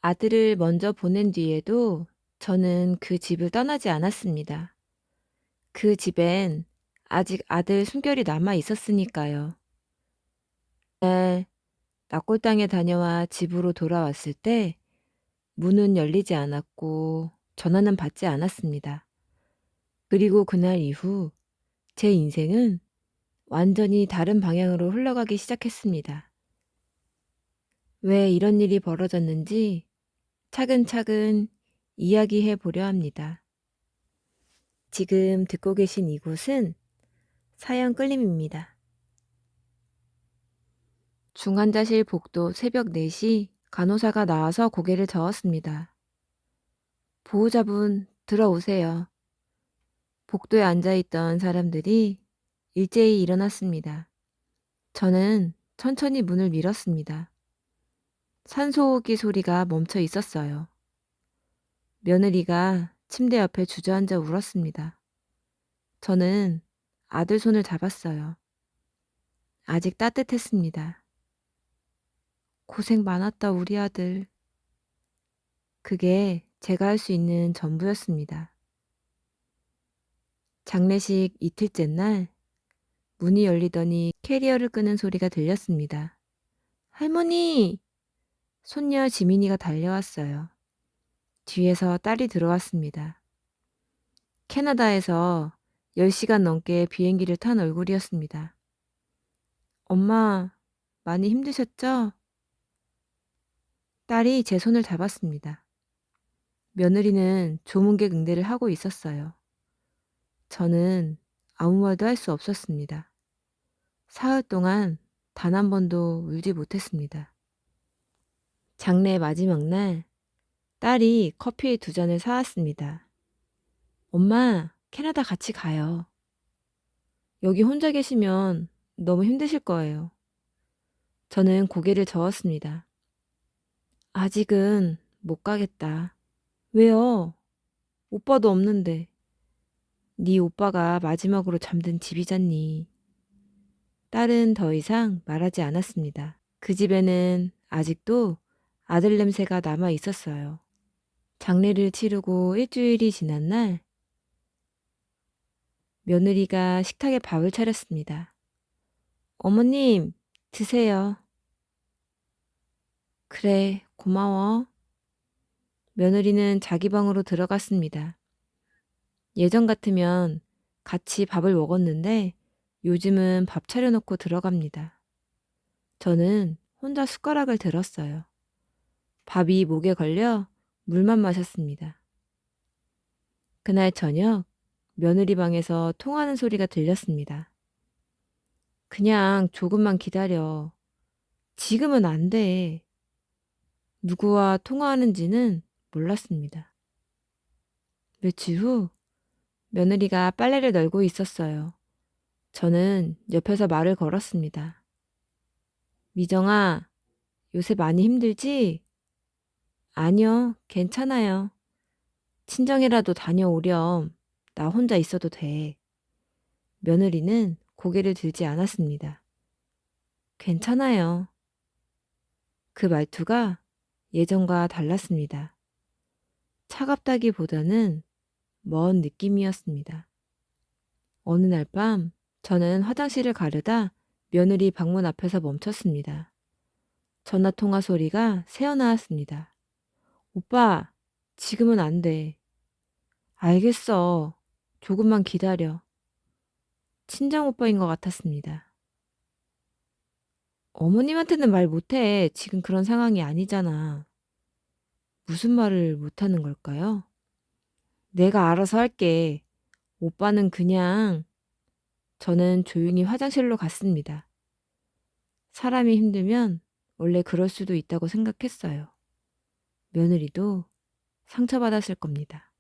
아들을 먼저 보낸 뒤에도 저는 그 집을 떠나지 않았습니다. 그 집엔 아직 아들 숨결이 남아 있었으니까요. 날 납골당에 다녀와 집으로 돌아왔을 때 문은 열리지 않았고 전화는 받지 않았습니다. 그리고 그날 이후 제 인생은 완전히 다른 방향으로 흘러가기 시작했습니다. 왜 이런 일이 벌어졌는지 차근차근 이야기해 보려 합니다. 지금 듣고 계신 이곳은 사연 끌림입니다. 중환자실 복도 새벽 4시 간호사가 나와서 고개를 저었습니다. 보호자분 들어오세요. 복도에 앉아있던 사람들이 일제히 일어났습니다. 저는 천천히 문을 밀었습니다. 산소호흡기 소리가 멈춰 있었어요. 며느리가 침대 옆에 주저앉아 울었습니다. 저는 아들 손을 잡았어요. 아직 따뜻했습니다. 고생 많았다, 우리 아들. 그게 제가 할 수 있는 전부였습니다. 장례식 이틀째 날 문이 열리더니 캐리어를 끄는 소리가 들렸습니다. 할머니! 손녀 지민이가 달려왔어요. 뒤에서 딸이 들어왔습니다. 캐나다에서 10시간 넘게 비행기를 탄 얼굴이었습니다. 엄마, 많이 힘드셨죠? 딸이 제 손을 잡았습니다. 며느리는 조문객 응대를 하고 있었어요. 저는 아무 말도 할 수 없었습니다. 사흘 동안 단 한 번도 울지 못했습니다. 장례 마지막 날 딸이 커피 2잔을 사왔습니다. 엄마, 캐나다 같이 가요. 여기 혼자 계시면 너무 힘드실 거예요. 저는 고개를 저었습니다. 아직은 못 가겠다. 왜요? 오빠도 없는데. 네 오빠가 마지막으로 잠든 집이잖니. 딸은 더 이상 말하지 않았습니다. 그 집에는 아직도 아들 냄새가 남아 있었어요. 장례를 치르고 일주일이 지난 날 며느리가 식탁에 밥을 차렸습니다. 어머님, 드세요. 그래, 고마워. 며느리는 자기 방으로 들어갔습니다. 예전 같으면 같이 밥을 먹었는데 요즘은 밥 차려놓고 들어갑니다. 저는 혼자 숟가락을 들었어요. 밥이 목에 걸려 물만 마셨습니다. 그날 저녁 며느리 방에서 통화하는 소리가 들렸습니다. 그냥 조금만 기다려. 지금은 안 돼. 누구와 통화하는지는 몰랐습니다. 며칠 후 며느리가 빨래를 널고 있었어요. 저는 옆에서 말을 걸었습니다. 미정아, 요새 많이 힘들지? 아니요, 괜찮아요. 친정이라도 다녀오렴. 나 혼자 있어도 돼. 며느리는 고개를 들지 않았습니다. 괜찮아요. 그 말투가 예전과 달랐습니다. 차갑다기보다는 먼 느낌이었습니다. 어느 날 밤 저는 화장실을 가려다 며느리 방문 앞에서 멈췄습니다. 전화 통화 소리가 새어나왔습니다. 오빠, 지금은 안 돼. 알겠어. 조금만 기다려. 친정 오빠인 것 같았습니다. 어머님한테는 말 못해. 지금 그런 상황이 아니잖아. 무슨 말을 못하는 걸까요? 내가 알아서 할게. 오빠는 그냥... 저는 조용히 화장실로 갔습니다. 사람이 힘들면 원래 그럴 수도 있다고 생각했어요. 며느리도 상처받았을 겁니다.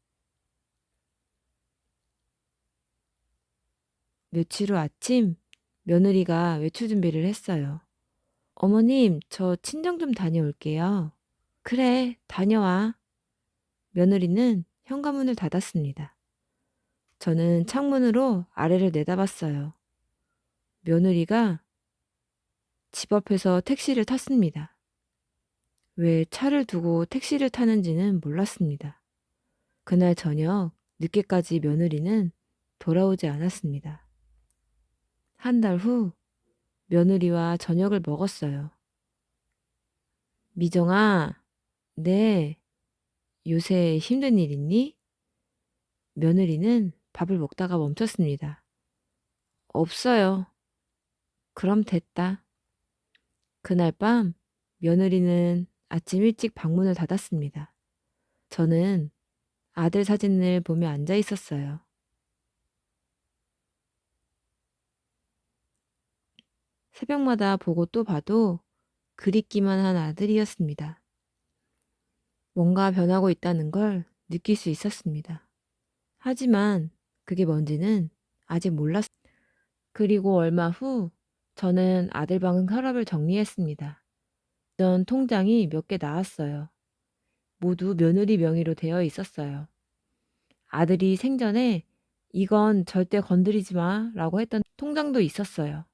며칠 후 아침 며느리가 외출 준비를 했어요. 어머님, 저 친정 좀 다녀올게요. 그래, 다녀와. 며느리는 현관문을 닫았습니다. 저는 창문으로 아래를 내다봤어요. 며느리가 집 앞에서 택시를 탔습니다. 왜 차를 두고 택시를 타는지는 몰랐습니다. 그날 저녁 늦게까지 며느리는 돌아오지 않았습니다. 한 달 후 며느리와 저녁을 먹었어요. 미정아, 네, 요새 힘든 일 있니? 며느리는 밥을 먹다가 멈췄습니다. 없어요. 그럼 됐다. 그날 밤 며느리는 아침 일찍 방문을 닫았습니다. 저는 아들 사진을 보며 앉아 있었어요. 새벽마다 보고 또 봐도 그립기만 한 아들이었습니다. 뭔가 변하고 있다는 걸 느낄 수 있었습니다. 하지만 그게 뭔지는 아직 몰랐습니다. 그리고 얼마 후 저는 아들 방 서랍을 정리했습니다. 전 통장이 몇 개 나왔어요. 모두 며느리 명의로 되어 있었어요. 아들이 생전에 이건 절대 건드리지 마 라고 했던 통장도 있었어요.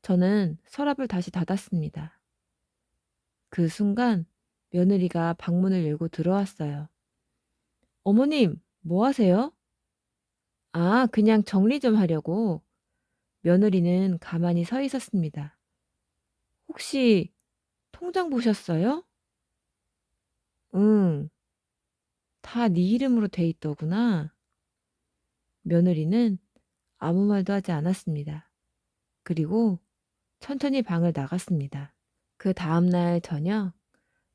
저는 서랍을 다시 닫았습니다. 그 순간 며느리가 방문을 열고 들어왔어요. 어머님, 뭐 하세요? 아, 그냥 정리 좀 하려고. 며느리는 가만히 서 있었습니다. 혹시 통장 보셨어요? 응, 다 네 이름으로 돼 있더구나. 며느리는 아무 말도 하지 않았습니다. 그리고 천천히 방을 나갔습니다. 그 다음날 저녁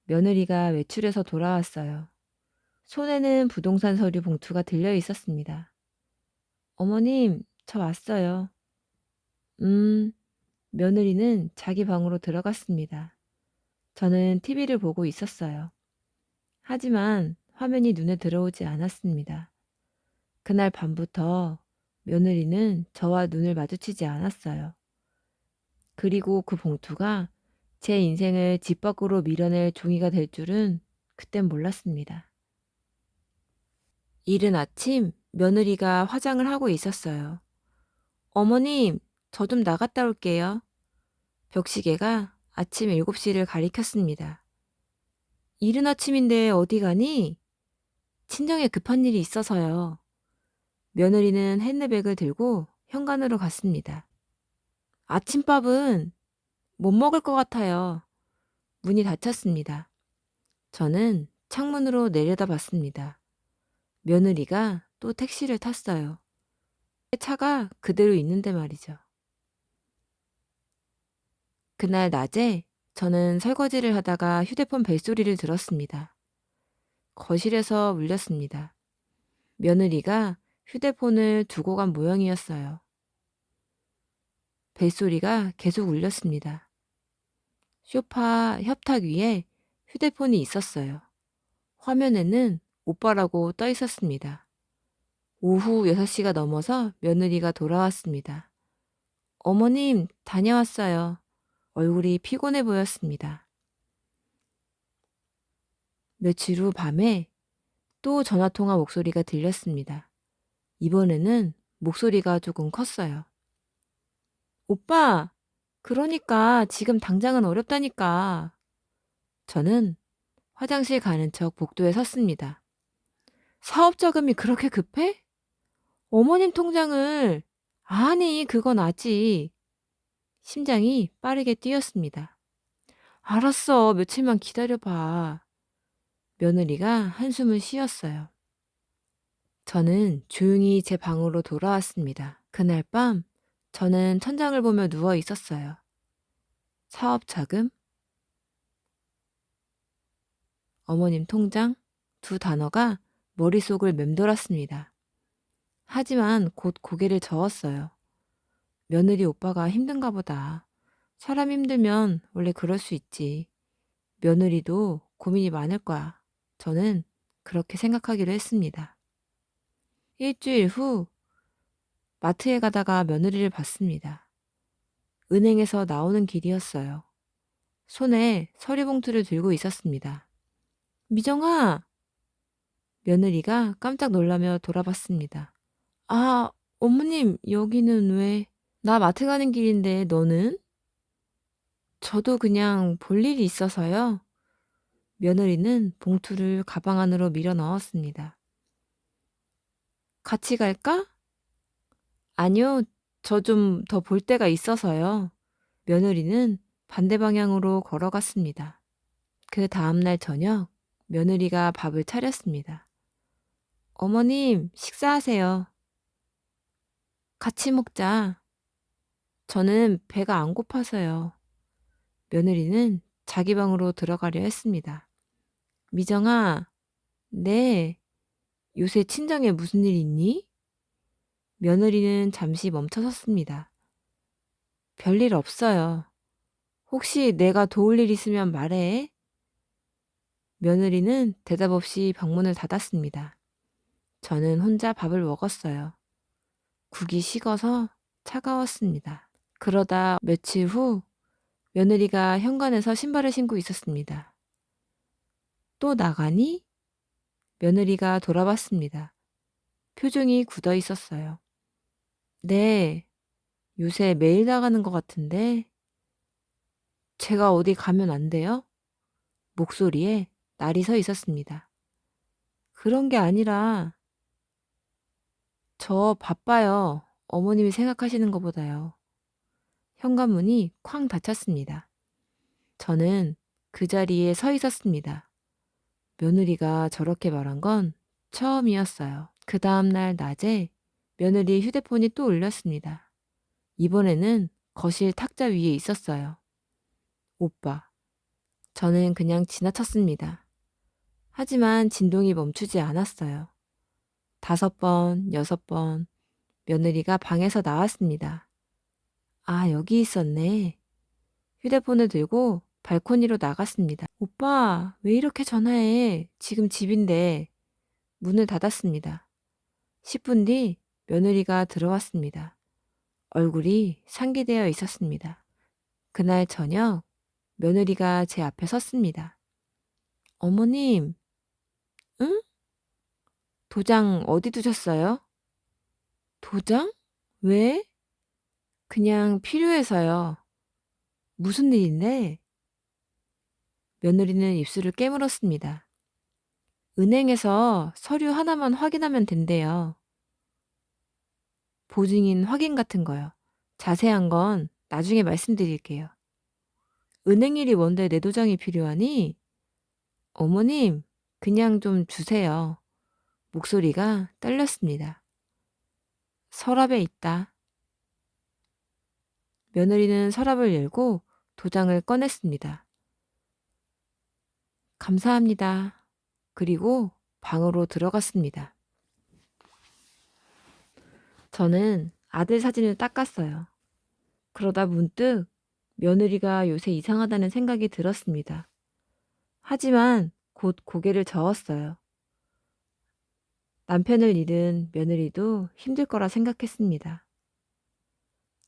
며느리가 외출해서 돌아왔어요. 손에는 부동산 서류 봉투가 들려 있었습니다. 어머님, 저 왔어요. 음, 며느리는 자기 방으로 들어갔습니다. 저는 TV를 보고 있었어요. 하지만 화면이 눈에 들어오지 않았습니다. 그날 밤부터 며느리는 저와 눈을 마주치지 않았어요. 그리고 그 봉투가 제 인생을 집 밖으로 밀어낼 종이가 될 줄은 그땐 몰랐습니다. 이른 아침 며느리가 화장을 하고 있었어요. 어머님, 저 좀 나갔다 올게요. 벽시계가 아침 7시를 가리켰습니다. 이른 아침인데 어디 가니? 친정에 급한 일이 있어서요. 며느리는 핸드백을 들고 현관으로 갔습니다. 아침밥은 못 먹을 것 같아요. 문이 닫혔습니다. 저는 창문으로 내려다봤습니다. 며느리가 또 택시를 탔어요. 차가 그대로 있는데 말이죠. 그날 낮에 저는 설거지를 하다가 휴대폰 벨소리를 들었습니다. 거실에서 울렸습니다. 며느리가 휴대폰을 두고 간 모양이었어요. 벨소리가 계속 울렸습니다. 소파 협탁 위에 휴대폰이 있었어요. 화면에는 오빠라고 떠 있었습니다. 오후 6시가 넘어서 며느리가 돌아왔습니다. 어머님, 다녀왔어요. 얼굴이 피곤해 보였습니다. 며칠 후 밤에 또 전화통화 목소리가 들렸습니다. 이번에는 목소리가 조금 컸어요. 오빠, 그러니까 지금 당장은 어렵다니까. 저는 화장실 가는 척 복도에 섰습니다. 사업 자금이 그렇게 급해? 어머님 통장을, 아니, 그건 아직. 심장이 빠르게 뛰었습니다. 알았어, 며칠만 기다려봐. 며느리가 한숨을 쉬었어요. 저는 조용히 제 방으로 돌아왔습니다. 그날 밤 저는 천장을 보며 누워 있었어요. 사업 자금, 어머님 통장 두 단어가 머릿속을 맴돌았습니다. 하지만 곧 고개를 저었어요. 며느리 오빠가 힘든가 보다. 사람 힘들면 원래 그럴 수 있지. 며느리도 고민이 많을 거야. 저는 그렇게 생각하기로 했습니다. 일주일 후 마트에 가다가 며느리를 봤습니다. 은행에서 나오는 길이었어요. 손에 서류봉투를 들고 있었습니다. 미정아! 며느리가 깜짝 놀라며 돌아봤습니다. 아, 어머님, 여기는 왜? 나 마트 가는 길인데 너는? 저도 그냥 볼 일이 있어서요. 며느리는 봉투를 가방 안으로 밀어 넣었습니다. 같이 갈까? 아니요, 저 좀 더 볼 데가 있어서요. 며느리는 반대 방향으로 걸어갔습니다. 그 다음날 저녁, 며느리가 밥을 차렸습니다. 어머님, 식사하세요. 같이 먹자. 저는 배가 안 고파서요. 며느리는 자기 방으로 들어가려 했습니다. 미정아, 네, 요새 친정에 무슨 일 있니? 며느리는 잠시 멈춰 섰습니다. 별일 없어요. 혹시 내가 도울 일 있으면 말해. 며느리는 대답 없이 방문을 닫았습니다. 저는 혼자 밥을 먹었어요. 국이 식어서 차가웠습니다. 그러다 며칠 후 며느리가 현관에서 신발을 신고 있었습니다. 또 나가니? 며느리가 돌아봤습니다. 표정이 굳어 있었어요. 네, 요새 매일 나가는 것 같은데 제가 어디 가면 안 돼요? 목소리에 날이 서 있었습니다. 그런 게 아니라 저 바빠요. 어머님이 생각하시는 것보다요. 현관문이 쾅 닫혔습니다. 저는 그 자리에 서 있었습니다. 며느리가 저렇게 말한 건 처음이었어요. 그 다음날 낮에 며느리 휴대폰이 또 울렸습니다. 이번에는 거실 탁자 위에 있었어요. 오빠. 저는 그냥 지나쳤습니다. 하지만 진동이 멈추지 않았어요. 5번, 6번, 며느리가 방에서 나왔습니다. 아, 여기 있었네. 휴대폰을 들고 발코니로 나갔습니다. 오빠, 왜 이렇게 전화해? 지금 집인데. 문을 닫았습니다. 10분 뒤 며느리가 들어왔습니다. 얼굴이 상기되어 있었습니다. 그날 저녁 며느리가 제 앞에 섰습니다. 어머님, 응? 도장 어디 두셨어요? 도장? 왜? 그냥 필요해서요. 무슨 일인데? 며느리는 입술을 깨물었습니다. 은행에서 서류 하나만 확인하면 된대요. 보증인 확인 같은 거요. 자세한 건 나중에 말씀드릴게요. 은행 일이 뭔데 내 도장이 필요하니? 어머님, 그냥 좀 주세요. 목소리가 떨렸습니다. 서랍에 있다. 며느리는 서랍을 열고 도장을 꺼냈습니다. 감사합니다. 그리고 방으로 들어갔습니다. 저는 아들 사진을 닦았어요. 그러다 문득 며느리가 요새 이상하다는 생각이 들었습니다. 하지만 곧 고개를 저었어요. 남편을 잃은 며느리도 힘들 거라 생각했습니다.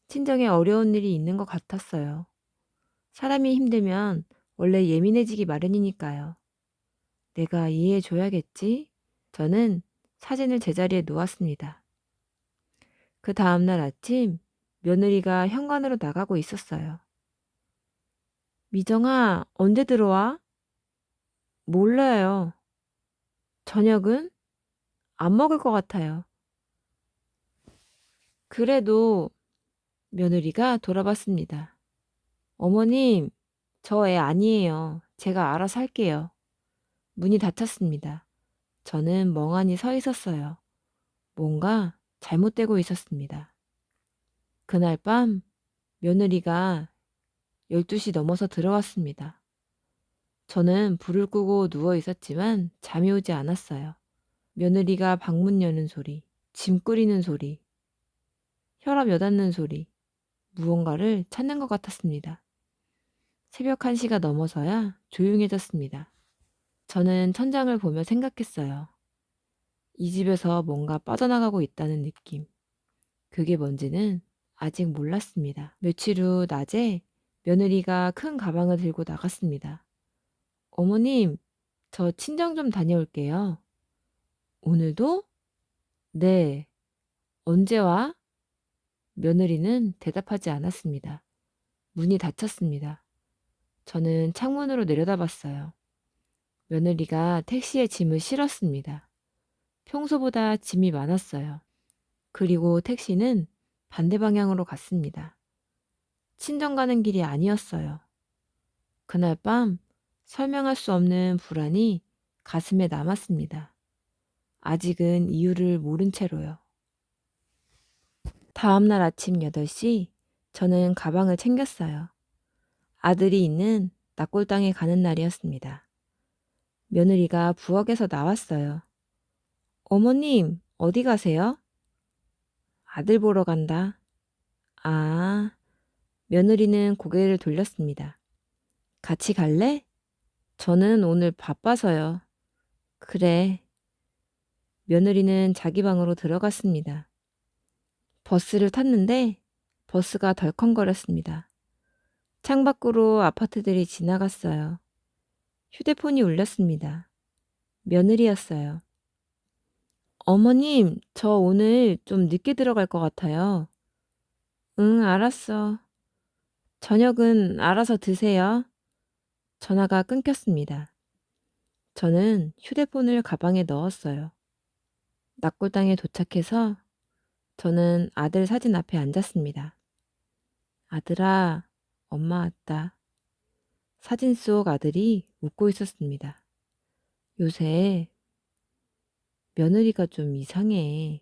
친정에 어려운 일이 있는 것 같았어요. 사람이 힘들면 원래 예민해지기 마련이니까요. 내가 이해해줘야겠지? 저는 사진을 제자리에 놓았습니다. 그 다음날 아침 며느리가 현관으로 나가고 있었어요. 미정아, 언제 들어와? 몰라요. 저녁은? 안 먹을 것 같아요. 그래도 며느리가 돌아봤습니다. 어머님, 저 애 아니에요. 제가 알아서 할게요. 문이 닫혔습니다. 저는 멍하니 서 있었어요. 뭔가 잘못되고 있었습니다. 그날 밤 며느리가 12시 넘어서 들어왔습니다. 저는 불을 끄고 누워 있었지만 잠이 오지 않았어요. 며느리가 방문 여는 소리, 짐 꾸리는 소리, 혈압 여닫는 소리, 무언가를 찾는 것 같았습니다. 새벽 1시가 넘어서야 조용해졌습니다. 저는 천장을 보며 생각했어요. 이 집에서 뭔가 빠져나가고 있다는 느낌. 그게 뭔지는 아직 몰랐습니다. 며칠 후 낮에 며느리가 큰 가방을 들고 나갔습니다. 어머님, 저 친정 좀 다녀올게요. 오늘도? 네. 언제 와? 며느리는 대답하지 않았습니다. 문이 닫혔습니다. 저는 창문으로 내려다봤어요. 며느리가 택시에 짐을 실었습니다. 평소보다 짐이 많았어요. 그리고 택시는 반대 방향으로 갔습니다. 친정 가는 길이 아니었어요. 그날 밤 설명할 수 없는 불안이 가슴에 남았습니다. 아직은 이유를 모른 채로요. 다음날 아침 8시 저는 가방을 챙겼어요. 아들이 있는 낙골당에 가는 날이었습니다. 며느리가 부엌에서 나왔어요. 어머님, 어디 가세요? 아들 보러 간다. 아, 며느리는 고개를 돌렸습니다. 같이 갈래? 저는 오늘 바빠서요. 그래. 며느리는 자기 방으로 들어갔습니다. 버스를 탔는데 버스가 덜컹거렸습니다. 창밖으로 아파트들이 지나갔어요. 휴대폰이 울렸습니다. 며느리였어요. 어머님, 저 오늘 좀 늦게 들어갈 것 같아요. 응, 알았어. 저녁은 알아서 드세요. 전화가 끊겼습니다. 저는 휴대폰을 가방에 넣었어요. 낙골당에 도착해서 저는 아들 사진 앞에 앉았습니다. 아들아, 엄마 왔다. 사진 속 아들이 웃고 있었습니다. 요새 며느리가 좀 이상해.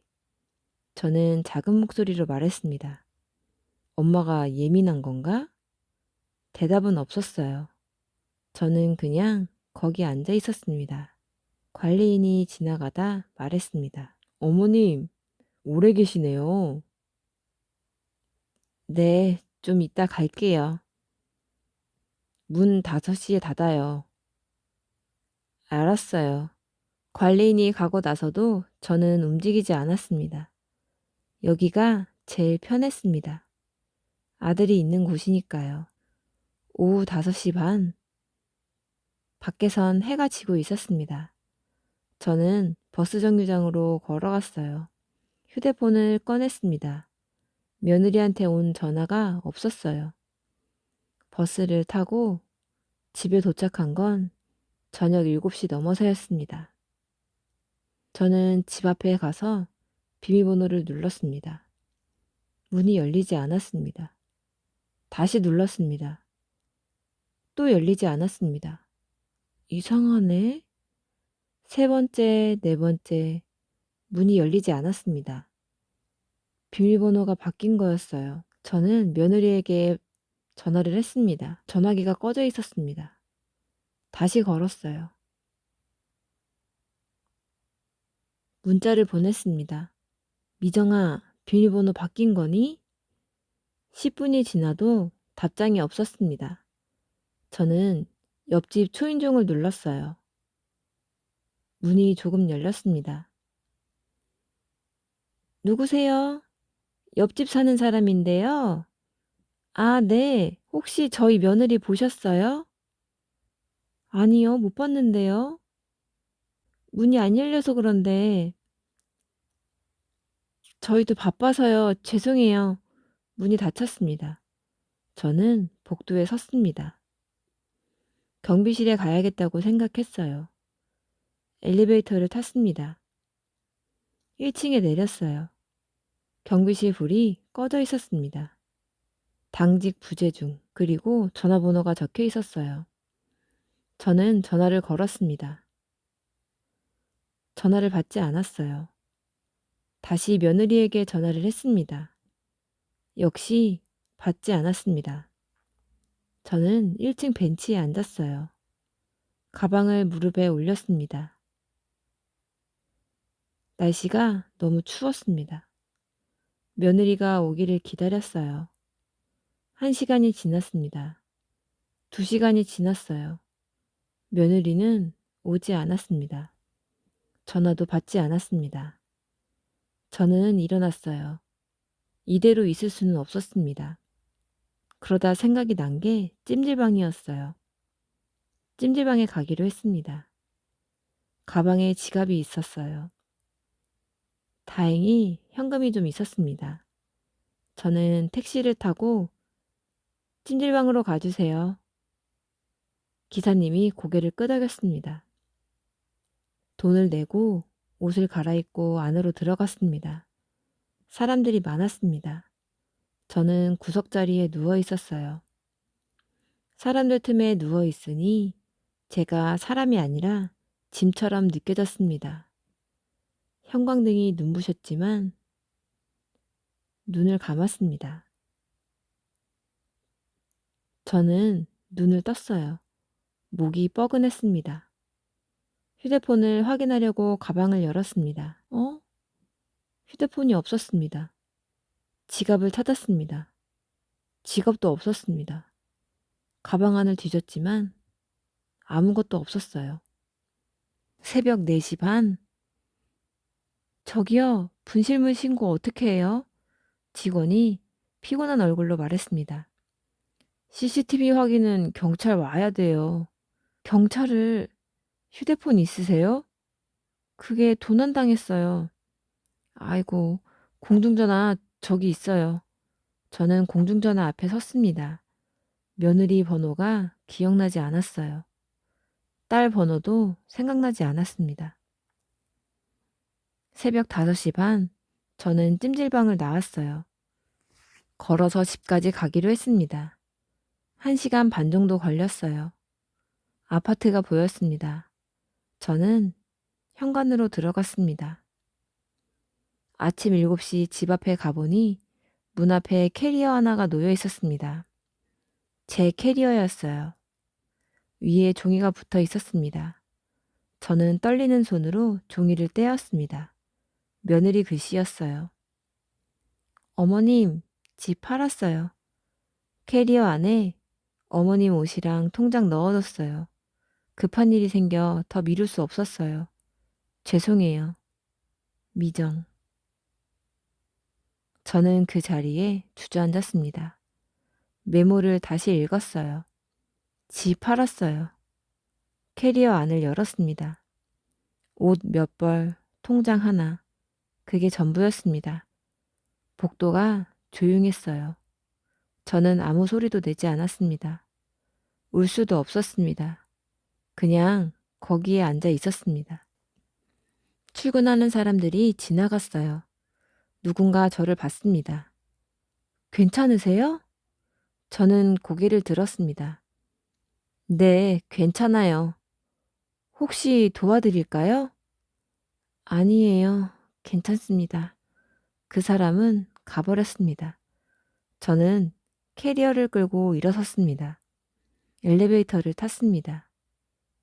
저는 작은 목소리로 말했습니다. 엄마가 예민한 건가? 대답은 없었어요. 저는 그냥 거기 앉아 있었습니다. 관리인이 지나가다 말했습니다. 어머님, 오래 계시네요. 네, 좀 이따 갈게요. 문 5시에 닫아요. 알았어요. 관리인이 가고 나서도 저는 움직이지 않았습니다. 여기가 제일 편했습니다. 아들이 있는 곳이니까요. 오후 5시 반, 밖에선 해가 지고 있었습니다. 저는 버스 정류장으로 걸어갔어요. 휴대폰을 꺼냈습니다. 며느리한테 온 전화가 없었어요. 버스를 타고 집에 도착한 건 저녁 7시 넘어서였습니다. 저는 집 앞에 가서 비밀번호를 눌렀습니다. 문이 열리지 않았습니다. 다시 눌렀습니다. 또 열리지 않았습니다. 이상하네. 3번째, 4번째, 문이 열리지 않았습니다. 비밀번호가 바뀐 거였어요. 저는 며느리에게 전화를 했습니다. 전화기가 꺼져 있었습니다. 다시 걸었어요. 문자를 보냈습니다. 미정아, 비밀번호 바뀐 거니? 10분이 지나도 답장이 없었습니다. 저는 옆집 초인종을 눌렀어요. 문이 조금 열렸습니다. 누구세요? 옆집 사는 사람인데요. 아, 네. 혹시 저희 며느리 보셨어요? 아니요, 못 봤는데요. 문이 안 열려서 그런데 저희도 바빠서요. 죄송해요. 문이 닫혔습니다. 저는 복도에 섰습니다. 경비실에 가야겠다고 생각했어요. 엘리베이터를 탔습니다. 1층에 내렸어요. 경비실 불이 꺼져 있었습니다. 당직 부재 중, 그리고 전화번호가 적혀 있었어요. 저는 전화를 걸었습니다. 전화를 받지 않았어요. 다시 며느리에게 전화를 했습니다. 역시 받지 않았습니다. 저는 1층 벤치에 앉았어요. 가방을 무릎에 올렸습니다. 날씨가 너무 추웠습니다. 며느리가 오기를 기다렸어요. 1시간이 지났습니다. 2시간이 지났어요. 며느리는 오지 않았습니다. 전화도 받지 않았습니다. 저는 일어났어요. 이대로 있을 수는 없었습니다. 그러다 생각이 난 게 찜질방이었어요. 찜질방에 가기로 했습니다. 가방에 지갑이 있었어요. 다행히 현금이 좀 있었습니다. 저는 택시를 타고 찜질방으로 가주세요. 기사님이 고개를 끄덕였습니다. 돈을 내고 옷을 갈아입고 안으로 들어갔습니다. 사람들이 많았습니다. 저는 구석자리에 누워 있었어요. 사람들 틈에 누워 있으니 제가 사람이 아니라 짐처럼 느껴졌습니다. 형광등이 눈부셨지만 눈을 감았습니다. 저는 눈을 떴어요. 목이 뻐근했습니다. 휴대폰을 확인하려고 가방을 열었습니다. 휴대폰이 없었습니다. 지갑을 찾았습니다. 지갑도 없었습니다. 가방 안을 뒤졌지만 아무것도 없었어요. 새벽 4시 반. 저기요, 분실물 신고 어떻게 해요? 직원이 피곤한 얼굴로 말했습니다. CCTV 확인은 경찰 와야 돼요. 경찰을 휴대폰 있으세요? 그게 도난당했어요. 아이고, 공중전화 저기 있어요. 저는 공중전화 앞에 섰습니다. 며느리 번호가 기억나지 않았어요. 딸 번호도 생각나지 않았습니다. 새벽 5시 반, 저는 찜질방을 나왔어요. 걸어서 집까지 가기로 했습니다. 1시간 반 정도 걸렸어요. 아파트가 보였습니다. 저는 현관으로 들어갔습니다. 아침 7시 집 앞에 가보니 문 앞에 캐리어 하나가 놓여 있었습니다. 제 캐리어였어요. 위에 종이가 붙어 있었습니다. 저는 떨리는 손으로 종이를 떼었습니다. 며느리 글씨였어요. 어머님, 집 팔았어요. 캐리어 안에 어머님 옷이랑 통장 넣어뒀어요. 급한 일이 생겨 더 미룰 수 없었어요. 죄송해요. 미정. 저는 그 자리에 주저앉았습니다. 메모를 다시 읽었어요. 집 팔았어요. 캐리어 안을 열었습니다. 옷 몇 벌, 통장 하나. 그게 전부였습니다. 복도가 조용했어요. 저는 아무 소리도 내지 않았습니다. 울 수도 없었습니다. 그냥 거기에 앉아 있었습니다. 출근하는 사람들이 지나갔어요. 누군가 저를 봤습니다. 괜찮으세요? 저는 고개를 들었습니다. 네, 괜찮아요. 혹시 도와드릴까요? 아니에요. 괜찮습니다. 그 사람은 가버렸습니다. 저는 캐리어를 끌고 일어섰습니다. 엘리베이터를 탔습니다.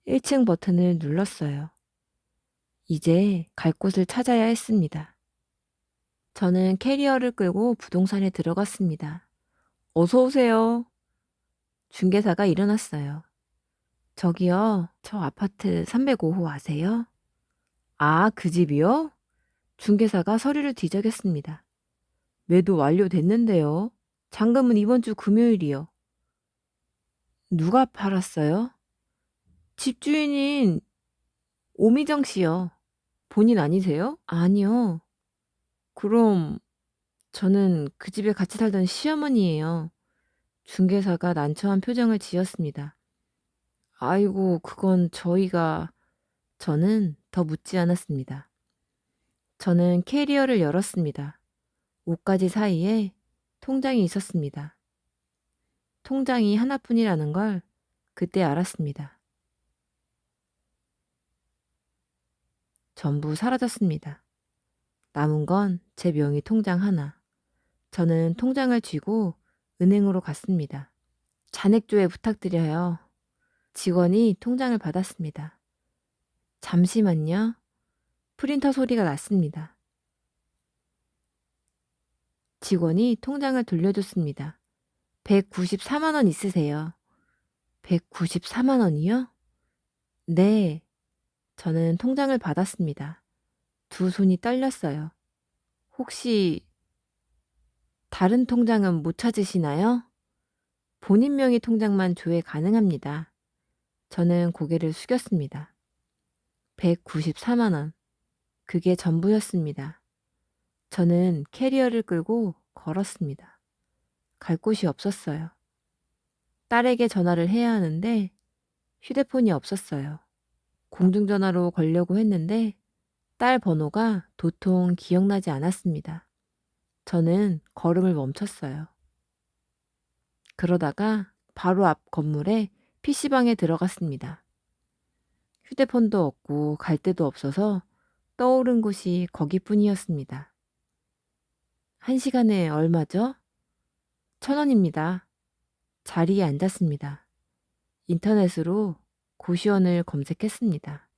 1층 버튼을 눌렀어요. 이제 갈 곳을 찾아야 했습니다. 저는 캐리어를 끌고 부동산에 들어갔습니다. 어서 오세요. 중개사가 일어났어요. 저기요, 저 아파트 305호 아세요? 아, 그 집이요? 중개사가 서류를 뒤적였습니다. 매도 완료됐는데요. 잔금은 이번 주 금요일이요. 누가 팔았어요? 집주인인 오미정 씨요. 본인 아니세요? 아니요. 그럼 저는 그 집에 같이 살던 시어머니예요. 중개사가 난처한 표정을 지었습니다. 아이고, 그건 저는 더 묻지 않았습니다. 저는 캐리어를 열었습니다. 옷가지 사이에 통장이 있었습니다. 통장이 하나뿐이라는 걸 그때 알았습니다. 전부 사라졌습니다. 남은 건 제 명의 통장 하나. 저는 통장을 쥐고 은행으로 갔습니다. 잔액조회 부탁드려요. 직원이 통장을 받았습니다. 잠시만요. 프린터 소리가 났습니다. 직원이 통장을 돌려줬습니다. 194만 원 있으세요. 194만 원이요? 네. 저는 통장을 받았습니다. 두 손이 떨렸어요. 혹시 다른 통장은 못 찾으시나요? 본인 명의 통장만 조회 가능합니다. 저는 고개를 숙였습니다. 194만 원. 그게 전부였습니다. 저는 캐리어를 끌고 걸었습니다. 갈 곳이 없었어요. 딸에게 전화를 해야 하는데 휴대폰이 없었어요. 공중전화로 걸려고 했는데 딸 번호가 도통 기억나지 않았습니다. 저는 걸음을 멈췄어요. 그러다가 바로 앞 건물에 PC방에 들어갔습니다. 휴대폰도 없고 갈 데도 없어서 떠오른 곳이 거기뿐이었습니다. 1시간에 얼마죠? 1,000원입니다. 자리에 앉았습니다. 인터넷으로 고시원을 검색했습니다.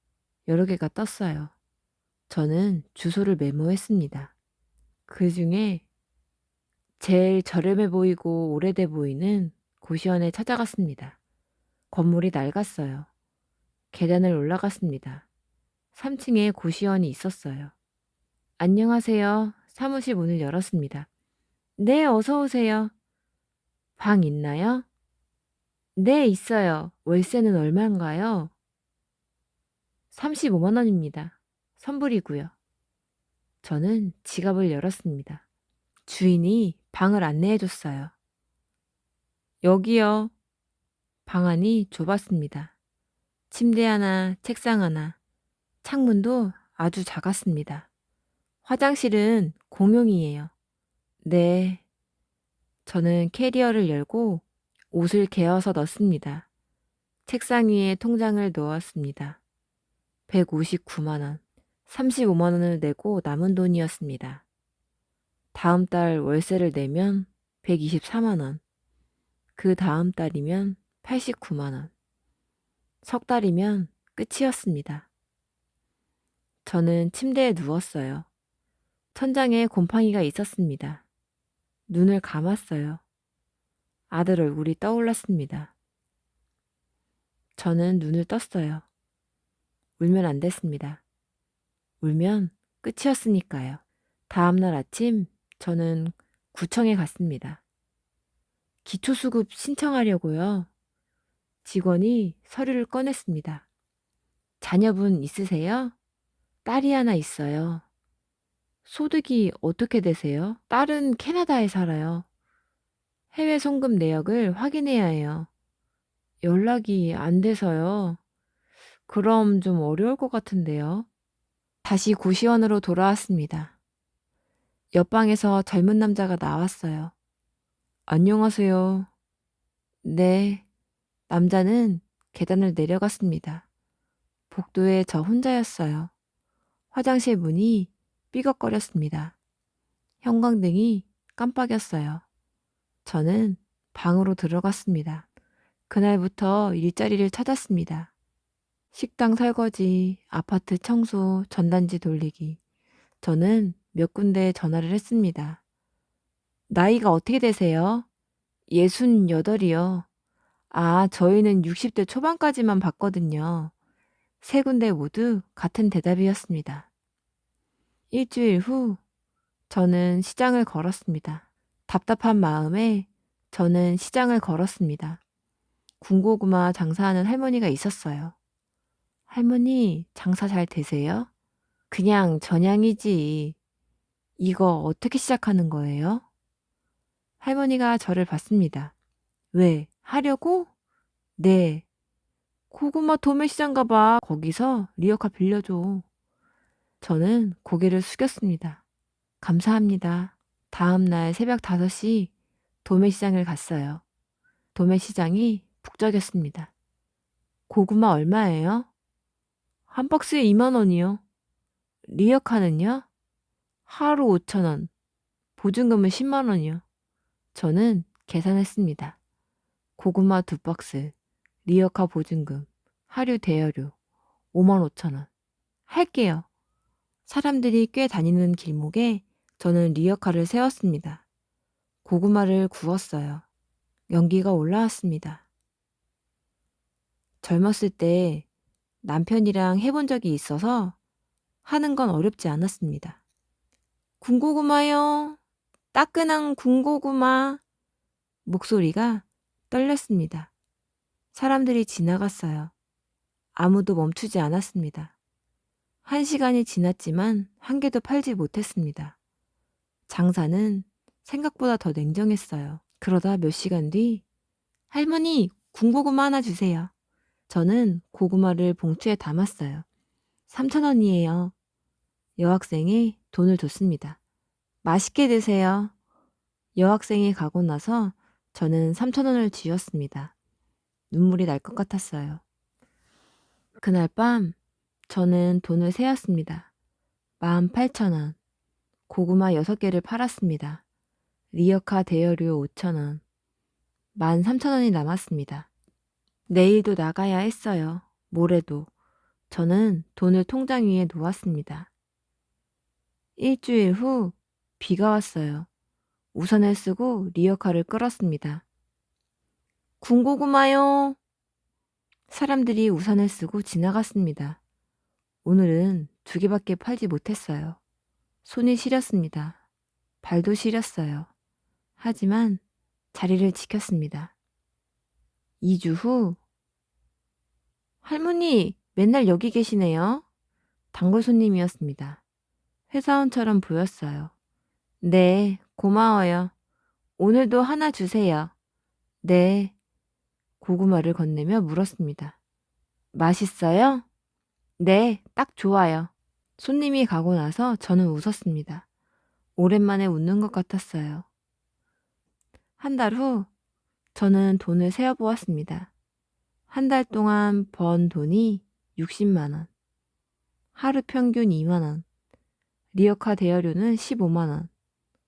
여러 개가 떴어요. 저는 주소를 메모했습니다. 그 중에 제일 저렴해 보이고 오래돼 보이는 고시원에 찾아갔습니다. 건물이 낡았어요. 계단을 올라갔습니다. 3층에 고시원이 있었어요. 안녕하세요. 사무실 문을 열었습니다. 네, 어서 오세요. 방 있나요? 네, 있어요. 월세는 얼마인가요? 35만 원입니다. 선불이고요. 저는 지갑을 열었습니다. 주인이 방을 안내해 줬어요. 여기요. 방 안이 좁았습니다. 침대 하나, 책상 하나, 창문도 아주 작았습니다. 화장실은 공용이에요. 네. 저는 캐리어를 열고 옷을 개어서 넣습니다. 책상 위에 통장을 넣었습니다. 159만 원, 35만 원을 내고 남은 돈이었습니다. 다음 달 월세를 내면 124만 원, 그 다음 달이면 89만 원, 석 달이면 끝이었습니다. 저는 침대에 누웠어요. 천장에 곰팡이가 있었습니다. 눈을 감았어요. 아들 얼굴이 떠올랐습니다. 저는 눈을 떴어요. 울면 안 됐습니다. 울면 끝이었으니까요. 다음 날 아침 저는 구청에 갔습니다. 기초수급 신청하려고요. 직원이 서류를 꺼냈습니다. 자녀분 있으세요? 딸이 하나 있어요. 소득이 어떻게 되세요? 딸은 캐나다에 살아요. 해외 송금 내역을 확인해야 해요. 연락이 안 돼서요. 그럼 좀 어려울 것 같은데요. 다시 고시원으로 돌아왔습니다. 옆방에서 젊은 남자가 나왔어요. 안녕하세요. 네. 남자는 계단을 내려갔습니다. 복도에 저 혼자였어요. 화장실 문이 삐걱거렸습니다. 형광등이 깜빡였어요. 저는 방으로 들어갔습니다. 그날부터 일자리를 찾았습니다. 식당 설거지, 아파트 청소, 전단지 돌리기. 저는 몇 군데 전화를 했습니다. 나이가 어떻게 되세요? 68이요. 아, 저희는 60대 초반까지만 받거든요. 세 군데 모두 같은 대답이었습니다. 일주일 후 저는 시장을 걸었습니다. 답답한 마음에 저는 시장을 걸었습니다. 군고구마 장사하는 할머니가 있었어요. 할머니, 장사 잘 되세요? 그냥 전향이지. 이거 어떻게 시작하는 거예요? 할머니가 저를 봤습니다. 왜? 하려고? 네. 고구마 도매시장 가봐. 거기서 리어카 빌려줘. 저는 고개를 숙였습니다. 감사합니다. 다음 날 새벽 5시 도매시장을 갔어요. 도매시장이 북적였습니다. 고구마 얼마예요? 한 박스에 2만 원이요. 리어카는요? 하루 5천 원. 보증금은 10만 원이요. 저는 계산했습니다. 고구마 2박스, 리어카 보증금, 하류 대여료 5만 5천 원. 할게요. 사람들이 꽤 다니는 길목에 저는 리어카를 세웠습니다. 고구마를 구웠어요. 연기가 올라왔습니다. 젊었을 때 남편이랑 해본 적이 있어서 하는 건 어렵지 않았습니다. 군고구마요. 따끈한 군고구마. 목소리가 떨렸습니다. 사람들이 지나갔어요. 아무도 멈추지 않았습니다. 1시간이 지났지만 한 개도 팔지 못했습니다. 장사는 생각보다 더 냉정했어요. 그러다 몇 시간 뒤 할머니 군고구마 하나 주세요. 저는 고구마를 봉투에 담았어요. 3,000원이에요. 여학생이 돈을 줬습니다. 맛있게 드세요. 여학생이 가고 나서 저는 3,000원을 쥐었습니다. 눈물이 날 것 같았어요. 그날 밤 저는 돈을 세었습니다. 18,000원. 고구마 6개를 팔았습니다. 리어카 대여료 5,000원. 13,000원이 남았습니다. 내일도 나가야 했어요. 모레도. 저는 돈을 통장 위에 놓았습니다. 일주일 후 비가 왔어요. 우산을 쓰고 리어카를 끌었습니다. 군고구마요. 사람들이 우산을 쓰고 지나갔습니다. 오늘은 2개밖에 팔지 못했어요. 손이 시렸습니다. 발도 시렸어요. 하지만 자리를 지켰습니다. 2주 후 할머니 맨날 여기 계시네요. 단골 손님이었습니다. 회사원처럼 보였어요. 네, 고마워요. 오늘도 하나 주세요. 네. 고구마를 건네며 물었습니다. 맛있어요? 네, 딱 좋아요. 손님이 가고 나서 저는 웃었습니다. 오랜만에 웃는 것 같았어요. 한 달 후 저는 돈을 세어보았습니다. 한 달 동안 번 돈이 60만 원. 하루 평균 2만 원. 리어카 대여료는 15만 원.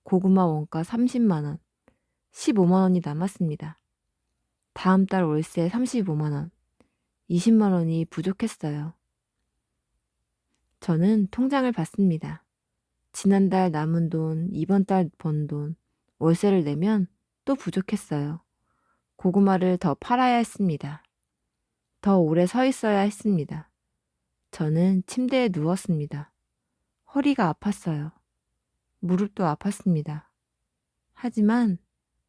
고구마 원가 30만 원. 15만 원이 남았습니다. 다음 달 월세 35만 원. 20만 원이 부족했어요. 저는 통장을 봤습니다. 지난달 남은 돈, 이번 달 번 돈, 월세를 내면 또 부족했어요. 고구마를 더 팔아야 했습니다. 더 오래 서 있어야 했습니다. 저는 침대에 누웠습니다. 허리가 아팠어요. 무릎도 아팠습니다. 하지만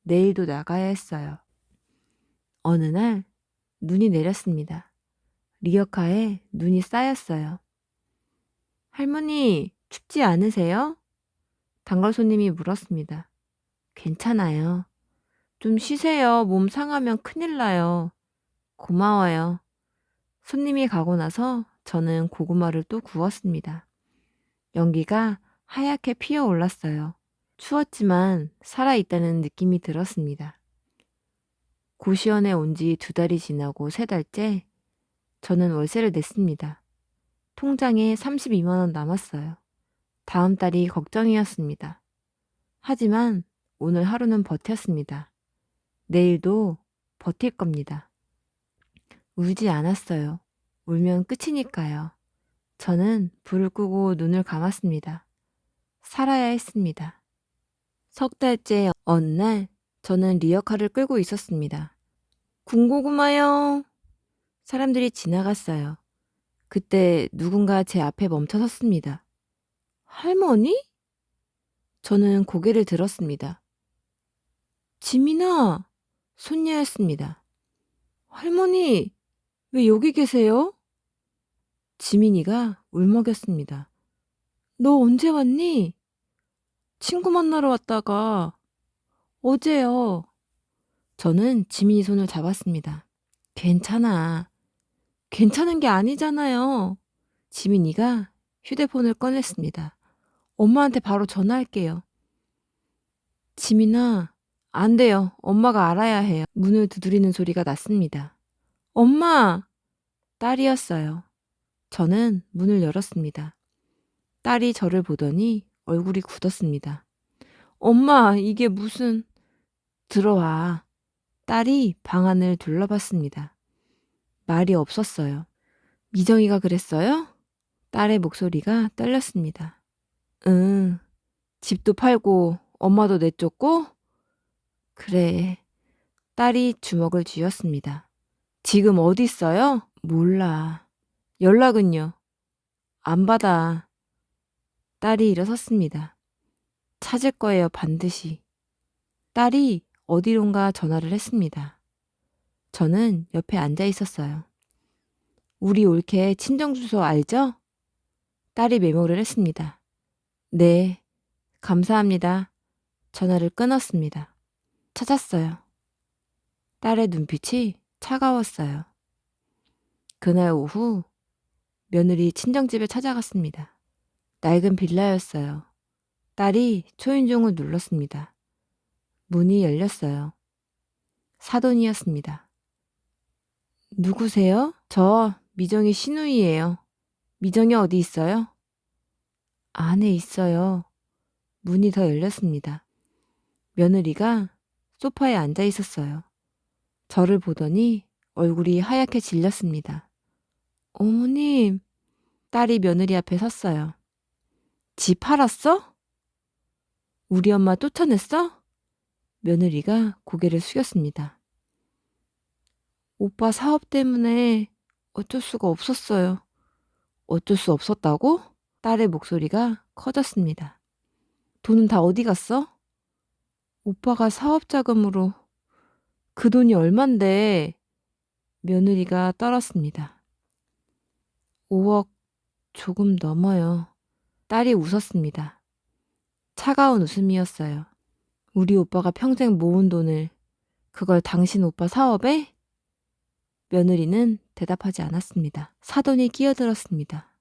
내일도 나가야 했어요. 어느 날 눈이 내렸습니다. 리어카에 눈이 쌓였어요. 할머니, 춥지 않으세요? 단골 손님이 물었습니다. 괜찮아요. 좀 쉬세요. 몸 상하면 큰일 나요. 고마워요. 손님이 가고 나서 저는 고구마를 또 구웠습니다. 연기가 하얗게 피어올랐어요. 추웠지만 살아있다는 느낌이 들었습니다. 고시원에 온 지 2달이 지나고 3달째 저는 월세를 냈습니다. 통장에 32만 원 남았어요. 다음 달이 걱정이었습니다. 하지만 오늘 하루는 버텼습니다. 내일도 버틸 겁니다. 울지 않았어요. 울면 끝이니까요. 저는 불을 끄고 눈을 감았습니다. 살아야 했습니다. 3달째 어느 날 저는 리어카를 끌고 있었습니다. 군고구마요. 사람들이 지나갔어요. 그때 누군가 제 앞에 멈춰 섰습니다. 할머니? 저는 고개를 들었습니다. 지민아, 손녀였습니다. 할머니, 왜 여기 계세요? 지민이가 울먹였습니다. 너 언제 왔니? 친구 만나러 왔다가 어제요. 저는 지민이 손을 잡았습니다. 괜찮아. 괜찮은 게 아니잖아요. 지민이가 휴대폰을 꺼냈습니다. 엄마한테 바로 전화할게요. 지민아, 안 돼요. 엄마가 알아야 해요. 문을 두드리는 소리가 났습니다. 엄마! 딸이었어요. 저는 문을 열었습니다. 딸이 저를 보더니 얼굴이 굳었습니다. 엄마, 이게 무슨... 들어와. 딸이 방 안을 둘러봤습니다. 말이 없었어요. 미정이가 그랬어요? 딸의 목소리가 떨렸습니다. 응, 집도 팔고 엄마도 내쫓고? 그래. 딸이 주먹을 쥐었습니다. 지금 어디 있어요? 몰라. 연락은요? 안 받아. 딸이 일어섰습니다. 찾을 거예요, 반드시. 딸이 어디론가 전화를 했습니다. 저는 옆에 앉아 있었어요. 우리 올케 친정주소 알죠? 딸이 메모를 했습니다. 네, 감사합니다. 전화를 끊었습니다. 찾았어요. 딸의 눈빛이 차가웠어요. 그날 오후 며느리 친정집에 찾아갔습니다. 낡은 빌라였어요. 딸이 초인종을 눌렀습니다. 문이 열렸어요. 사돈이었습니다. 누구세요? 저 미정이 시누이예요. 미정이 어디 있어요? 안에 있어요. 문이 더 열렸습니다. 며느리가 소파에 앉아 있었어요. 저를 보더니 얼굴이 하얗게 질렸습니다. 어머님, 딸이 며느리 앞에 섰어요. 집 팔았어? 우리 엄마 쫓아냈어? 며느리가 고개를 숙였습니다. 오빠 사업 때문에 어쩔 수가 없었어요. 어쩔 수 없었다고? 딸의 목소리가 커졌습니다. 돈은 다 어디 갔어? 오빠가 사업 자금으로. 그 돈이 얼만데? 며느리가 떨었습니다. 5억 조금 넘어요. 딸이 웃었습니다. 차가운 웃음이었어요. 우리 오빠가 평생 모은 돈을 그걸 당신 오빠 사업에? 며느리는 대답하지 않았습니다. 사돈이 끼어들었습니다.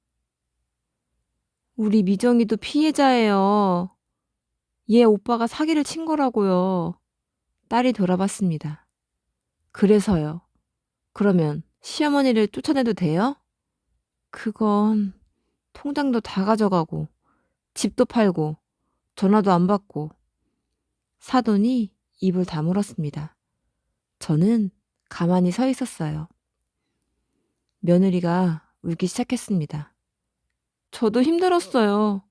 우리 미정이도 피해자예요. 얘 오빠가 사기를 친 거라고요. 딸이 돌아봤습니다. 그래서요. 그러면 시어머니를 쫓아내도 돼요? 그건 통장도 다 가져가고 집도 팔고 전화도 안 받고. 사돈이 입을 다물었습니다. 저는 가만히 서 있었어요. 며느리가 울기 시작했습니다. 저도 힘들었어요.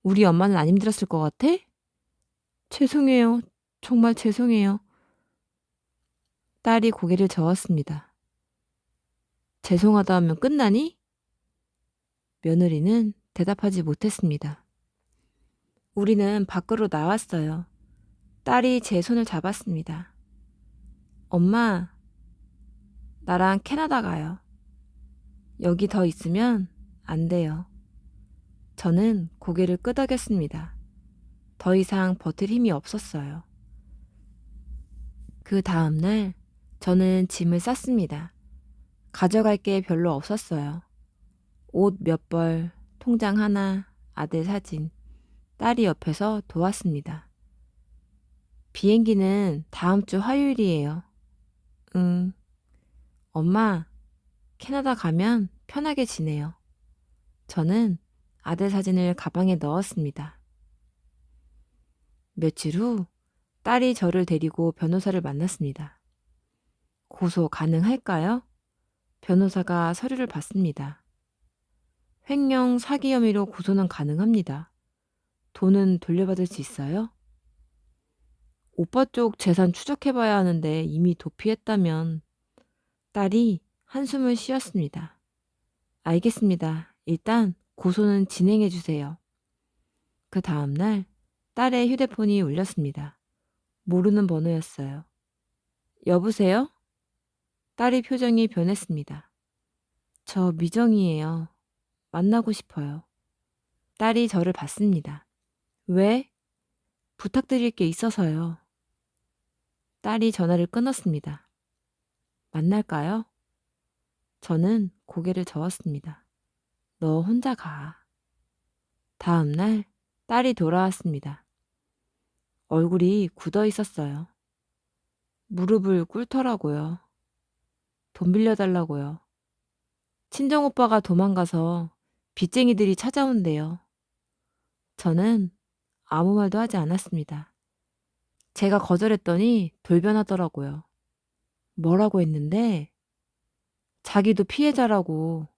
우리 엄마는 안 힘들었을 것 같아? 죄송해요. 정말 죄송해요. 딸이 고개를 저었습니다. 죄송하다 하면 끝나니? 며느리는 대답하지 못했습니다. 우리는 밖으로 나왔어요. 딸이 제 손을 잡았습니다. 엄마, 나랑 캐나다 가요. 여기 더 있으면 안 돼요. 저는 고개를 끄덕였습니다. 더 이상 버틸 힘이 없었어요. 그 다음 날 저는 짐을 쌌습니다. 가져갈 게 별로 없었어요. 옷 몇 벌, 통장 하나, 아들 사진. 딸이 옆에서 도왔습니다. 비행기는 다음 주 화요일이에요. 엄마, 캐나다 가면 편하게 지내요. 저는 아들 사진을 가방에 넣었습니다. 며칠 후 딸이 저를 데리고 변호사를 만났습니다. 고소 가능할까요? 변호사가 서류를 봤습니다. 횡령 사기 혐의로 고소는 가능합니다. 돈은 돌려받을 수 있어요? 오빠 쪽 재산 추적해봐야 하는데 이미 도피했다면. 딸이 한숨을 쉬었습니다. 알겠습니다. 일단 고소는 진행해 주세요. 그 다음날 딸의 휴대폰이 울렸습니다. 모르는 번호였어요. 여보세요? 딸의 표정이 변했습니다. 저 미정이에요. 만나고 싶어요. 딸이 저를 봤습니다. 왜? 부탁드릴 게 있어서요. 딸이 전화를 끊었습니다. 만날까요? 저는 고개를 저었습니다. 너 혼자 가. 다음 날 딸이 돌아왔습니다. 얼굴이 굳어 있었어요. 무릎을 꿇더라고요. 돈 빌려달라고요. 친정오빠가 도망가서 빚쟁이들이 찾아온대요. 저는 아무 말도 하지 않았습니다. 제가 거절했더니 돌변하더라고요. 뭐라고 했는데? 자기도 피해자라고,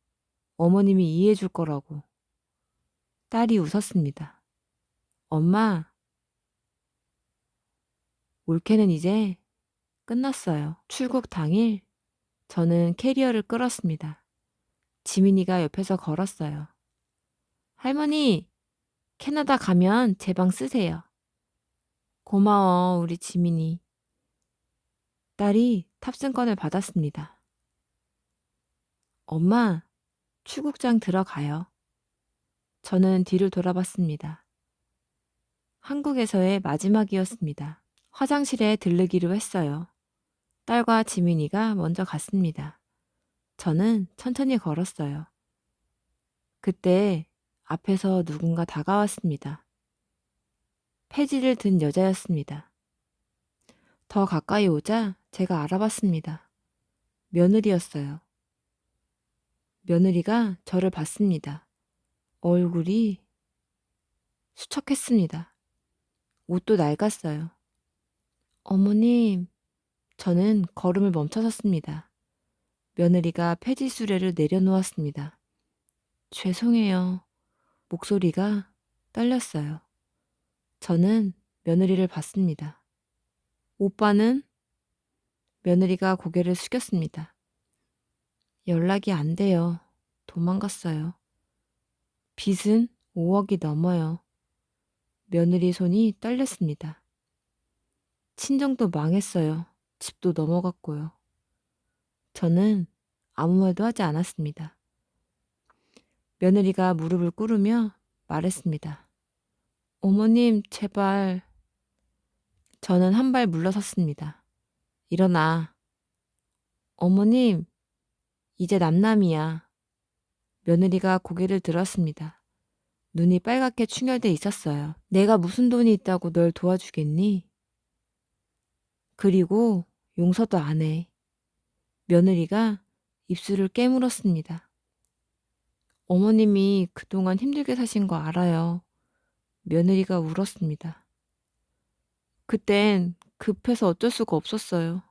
어머님이 이해해 줄 거라고. 딸이 웃었습니다. 엄마, 올케는 이제 끝났어요. 출국 당일 저는 캐리어를 끌었습니다. 지민이가 옆에서 걸었어요. 할머니, 캐나다 가면 제 방 쓰세요. 고마워, 우리 지민이. 딸이 탑승권을 받았습니다. 엄마, 출국장 들어가요. 저는 뒤를 돌아봤습니다. 한국에서의 마지막이었습니다. 화장실에 들르기로 했어요. 딸과 지민이가 먼저 갔습니다. 저는 천천히 걸었어요. 그때 앞에서 누군가 다가왔습니다. 패지를 든 여자였습니다. 더 가까이 오자 제가 알아봤습니다. 며느리였어요. 며느리가 저를 봤습니다. 얼굴이 수척했습니다. 옷도 낡았어요. 어머님, 저는 걸음을 멈춰섰습니다. 며느리가 폐지 수레를 내려놓았습니다. 죄송해요. 목소리가 떨렸어요. 저는 며느리를 봤습니다. 오빠는? 며느리가 고개를 숙였습니다. 연락이 안 돼요. 도망갔어요. 빚은 5억이 넘어요. 며느리 손이 떨렸습니다. 친정도 망했어요. 집도 넘어갔고요. 저는 아무 말도 하지 않았습니다. 며느리가 무릎을 꿇으며 말했습니다. 어머님, 제발. 저는 한 발 물러섰습니다. 일어나. 어머님, 이제 남남이야. 며느리가 고개를 들었습니다. 눈이 빨갛게 충혈돼 있었어요. 내가 무슨 돈이 있다고 널 도와주겠니? 그리고 용서도 안 해. 며느리가 입술을 깨물었습니다. 어머님이 그동안 힘들게 사신 거 알아요. 며느리가 울었습니다. 그땐 급해서 어쩔 수가 없었어요.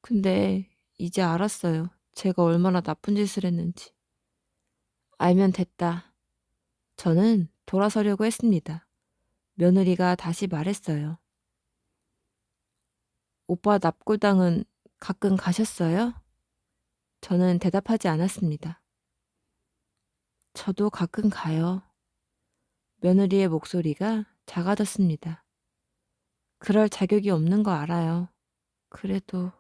근데 이제 알았어요. 제가 얼마나 나쁜 짓을 했는지. 알면 됐다. 저는 돌아서려고 했습니다. 며느리가 다시 말했어요. 오빠 납골당은 가끔 가셨어요? 저는 대답하지 않았습니다. 저도 가끔 가요. 며느리의 목소리가 작아졌습니다. 그럴 자격이 없는 거 알아요. 그래도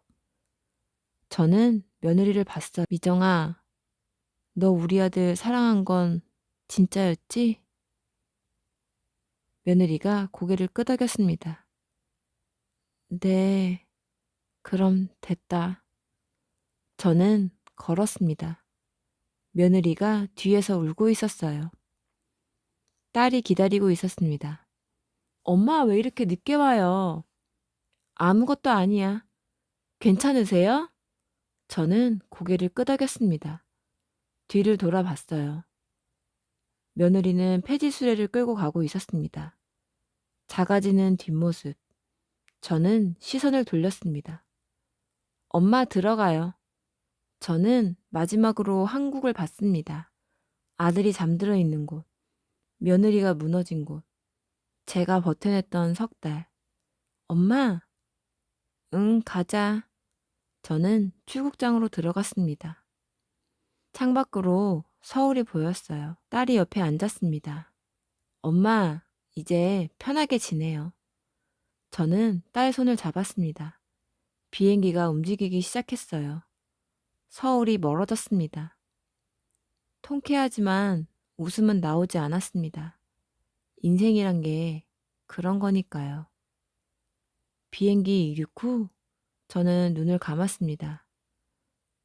저는 며느리를 봤어요. 미정아, 너 우리 아들 사랑한 건 진짜였지? 며느리가 고개를 끄덕였습니다. 네, 그럼 됐다. 저는 걸었습니다. 며느리가 뒤에서 울고 있었어요. 딸이 기다리고 있었습니다. 엄마 왜 이렇게 늦게 와요? 아무것도 아니야. 괜찮으세요? 저는 고개를 끄덕였습니다. 뒤를 돌아봤어요. 며느리는 폐지 수레를 끌고 가고 있었습니다. 작아지는 뒷모습. 저는 시선을 돌렸습니다. 엄마 들어가요. 저는 마지막으로 한국을 봤습니다. 아들이 잠들어 있는 곳, 며느리가 무너진 곳, 제가 버텨냈던 석 달. 엄마, 응, 가자. 저는 출국장으로 들어갔습니다. 창밖으로 서울이 보였어요. 딸이 옆에 앉았습니다. 엄마, 이제 편하게 지내요. 저는 딸 손을 잡았습니다. 비행기가 움직이기 시작했어요. 서울이 멀어졌습니다. 통쾌하지만 웃음은 나오지 않았습니다. 인생이란 게 그런 거니까요. 비행기 이륙 후 저는 눈을 감았습니다.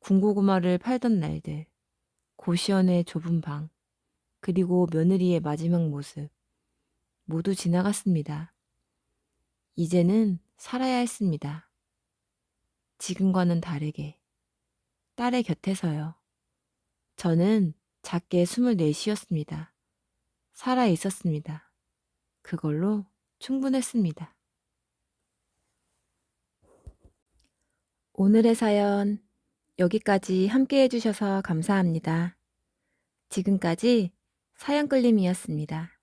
군고구마를 팔던 날들, 고시원의 좁은 방, 그리고 며느리의 마지막 모습, 모두 지나갔습니다. 이제는 살아야 했습니다. 지금과는 다르게, 딸의 곁에서요. 저는 작게 숨을 내쉬었습니다. 살아 있었습니다. 그걸로 충분했습니다. 오늘의 사연 여기까지 함께 해주셔서 감사합니다. 지금까지 사연끌림이었습니다.